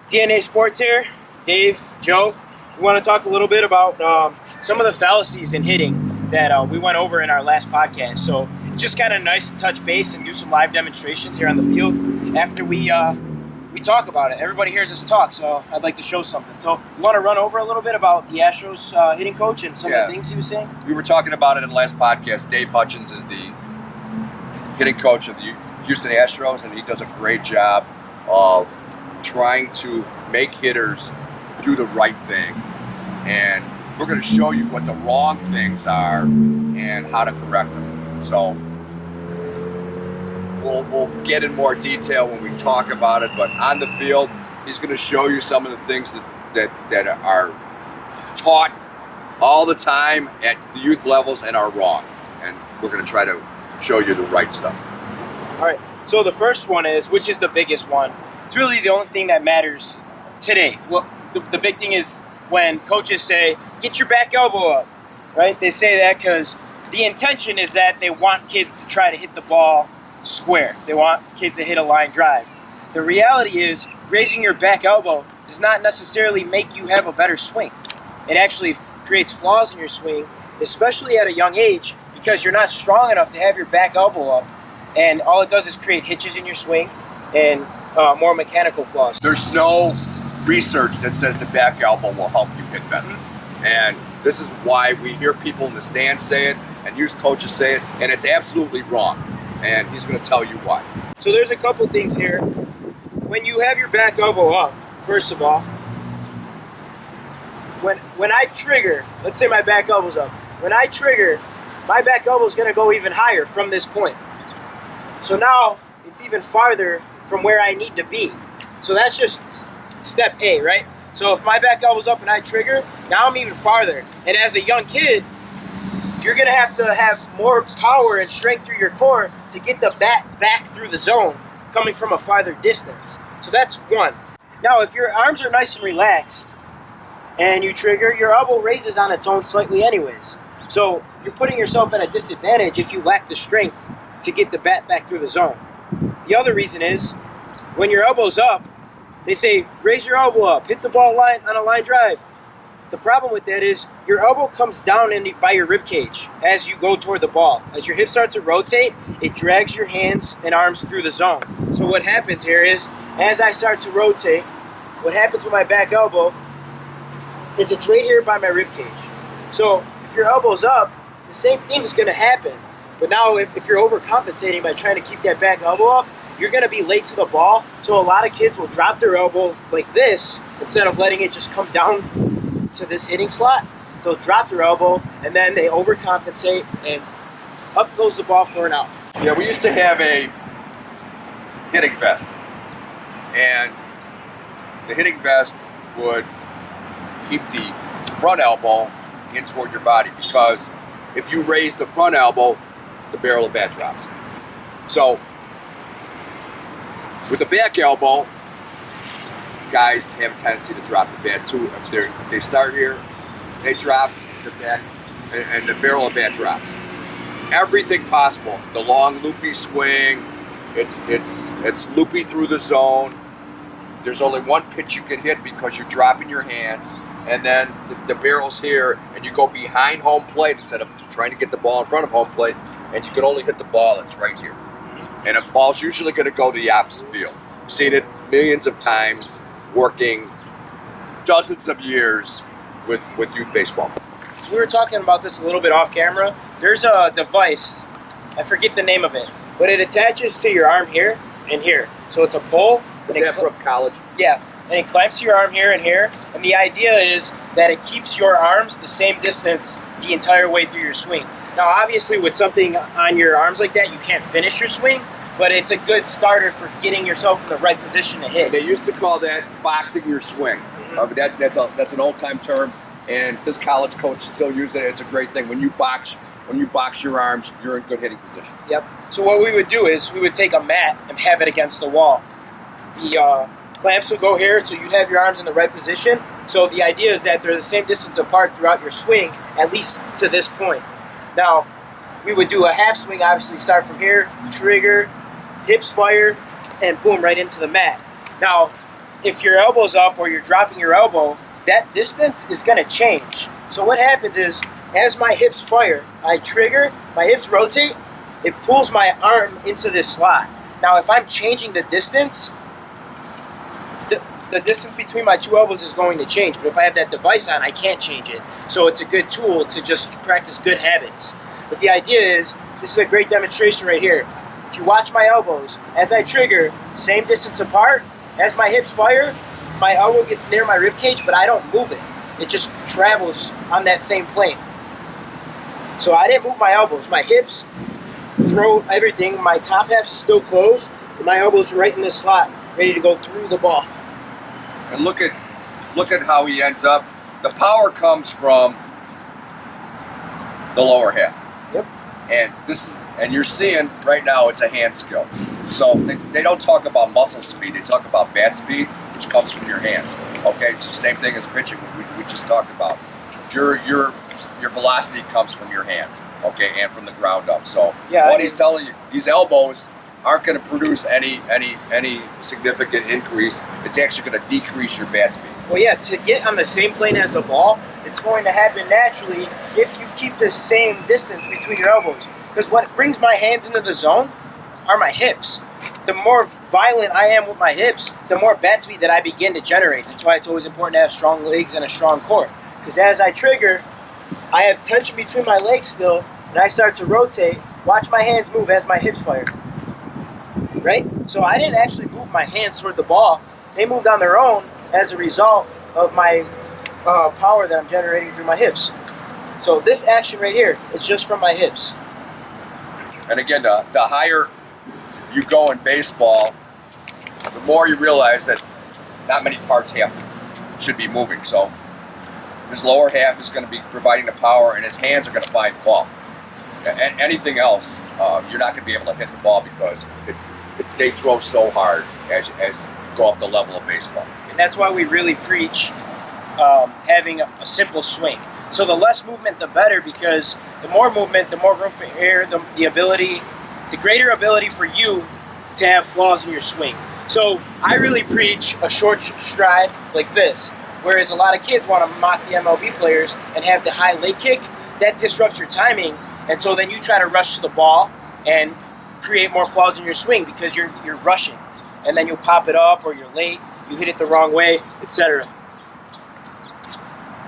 DNA Sports here, Dave, Joe. We want to talk a little bit about some of the fallacies in hitting that we went over in our last podcast. So it's just kind of nice to touch base and do some live demonstrations here on the field after we talk about it. Everybody hears us talk, so I'd like to show something. So you want to run over a little bit about the Astros hitting coach and some of the things he was saying? We were talking about it in the last podcast. Dave Hutchins is the hitting coach of the Houston Astros, and he does a great job of trying to make hitters do the right thing. And we're going to show you what the wrong things are and how to correct them. So we'll get in more detail when we talk about it, but on the field, he's going to show you some of the things that are taught all the time at the youth levels and are wrong. And we're going to try to show you the right stuff. All right, so the first one is, which is the biggest one, it's really the only thing that matters today. Well, the big thing is when coaches say, get your back elbow up, right? They say that because the intention is that they want kids to try to hit the ball square. They want kids to hit a line drive. The reality is raising your back elbow does not necessarily make you have a better swing. It actually creates flaws in your swing, especially at a young age, because you're not strong enough to have your back elbow up. And all it does is create hitches in your swing and more mechanical flaws. There's no research that says the back elbow will help you hit better. And this is why we hear people in the stands say it and youth coaches say it, and it's absolutely wrong. And he's going to tell you why. So there's a couple things here. When you have your back elbow up, first of all, when I trigger, let's say my back elbow's up. When I trigger, my back elbow's going to go even higher from this point. So now it's even farther from where I need to be. So that's just step A, right? So if my back elbow's up and I trigger, now I'm even farther. And as a young kid, you're going to have more power and strength through your core to get the bat back through the zone coming from a farther distance. So that's one. Now, if your arms are nice and relaxed and you trigger, your elbow raises on its own slightly anyways. So you're putting yourself at a disadvantage if you lack the strength to get the bat back through the zone. The other reason is when your elbow's up, they say, raise your elbow up, hit the ball on a line drive. The problem with that is your elbow comes down by your rib cage as you go toward the ball. As your hips start to rotate, it drags your hands and arms through the zone. So what happens here is, as I start to rotate, what happens with my back elbow is it's right here by my rib cage. So if your elbow's up, the same thing is going to happen. But now if you're overcompensating by trying to keep that back elbow up, you're going to be late to the ball. So a lot of kids will drop their elbow like this instead of letting it just come down to this hitting slot. They'll drop their elbow, and then they overcompensate, and up goes the ball for an out. Yeah, we used to have a hitting vest. And the hitting vest would keep the front elbow in toward your body, because if you raise the front elbow, the barrel of the bat drops. So with the back elbow, guys have a tendency to drop the bat too. If they start here, they drop the bat, and the barrel of the bat drops. Everything possible. The long loopy swing, it's loopy through the zone. There's only one pitch you can hit because you're dropping your hands, and then the barrel's here, and you go behind home plate instead of trying to get the ball in front of home plate, and you can only hit the ball that's right here. And a ball's usually going to go to the opposite field. I've seen it millions of times, working dozens of years with youth baseball. We were talking about this a little bit off camera. There's a device, I forget the name of it, but it attaches to your arm here and here. So it's a pole. Is that from college? Yeah, and it clamps your arm here and here. And the idea is that it keeps your arms the same distance the entire way through your swing. Now, obviously, with something on your arms like that, you can't finish your swing, but it's a good starter for getting yourself in the right position to hit. They used to call that boxing your swing. That's an old-time term, and this college coach still uses it. It's a great thing. When you box your arms, you're in good hitting position. Yep. So what we would do is we would take a mat and have it against the wall. The clamps would go here, so you'd have your arms in the right position. So the idea is that they're the same distance apart throughout your swing, at least to this point. Now, we would do a half swing, obviously start from here, trigger, hips fire, and boom, right into the mat. Now, if your elbow's up or you're dropping your elbow, that distance is going to change. So what happens is, as my hips fire, I trigger, my hips rotate, it pulls my arm into this slot. Now, if I'm changing the distance, the distance between my two elbows is going to change. But if I have that device on, I can't change it. So it's a good tool to just practice good habits. But the idea is, this is a great demonstration right here. If you watch my elbows, as I trigger, same distance apart, as my hips fire, my elbow gets near my rib cage, but I don't move it. It just travels on that same plane. So I didn't move my elbows. My hips throw everything. My top half is still closed, and my elbow's right in this slot, ready to go through the ball. And look at how he ends up. The power comes from the lower half. Yep. And you're seeing right now it's a hand skill. So they don't talk about muscle speed. They talk about bat speed, which comes from your hands. Okay, it's the same thing as pitching, we just talked about. Your velocity comes from your hands, okay, and from the ground up. So yeah, he's telling you, these elbows aren't going to produce any significant increase. It's actually going to decrease your bat speed. Well, yeah, to get on the same plane as the ball, it's going to happen naturally if you keep the same distance between your elbows. Because what brings my hands into the zone are my hips. The more violent I am with my hips, the more bat speed that I begin to generate. That's why it's always important to have strong legs and a strong core. Because as I trigger, I have tension between my legs still, and I start to rotate. Watch my hands move as my hips fire. Right? So I didn't actually move my hands toward the ball. They moved on their own as a result of my power that I'm generating through my hips. So this action right here is just from my hips. And again, the higher you go in baseball, the more you realize that not many parts should be moving. So his lower half is going to be providing the power, and his hands are going to find the ball. And anything else, you're not going to be able to hit the ball because they throw so hard as go up the level of baseball. And that's why we really preach having a simple swing. So the less movement, the better, because the more movement, the more room for error, the greater ability for you to have flaws in your swing. So I really preach a short stride like this, whereas a lot of kids want to mock the MLB players and have the high leg kick. That disrupts your timing, and so then you try to rush to the ball and create more flaws in your swing because you're rushing, and then you'll pop it up or you're late, you hit it the wrong way, etc.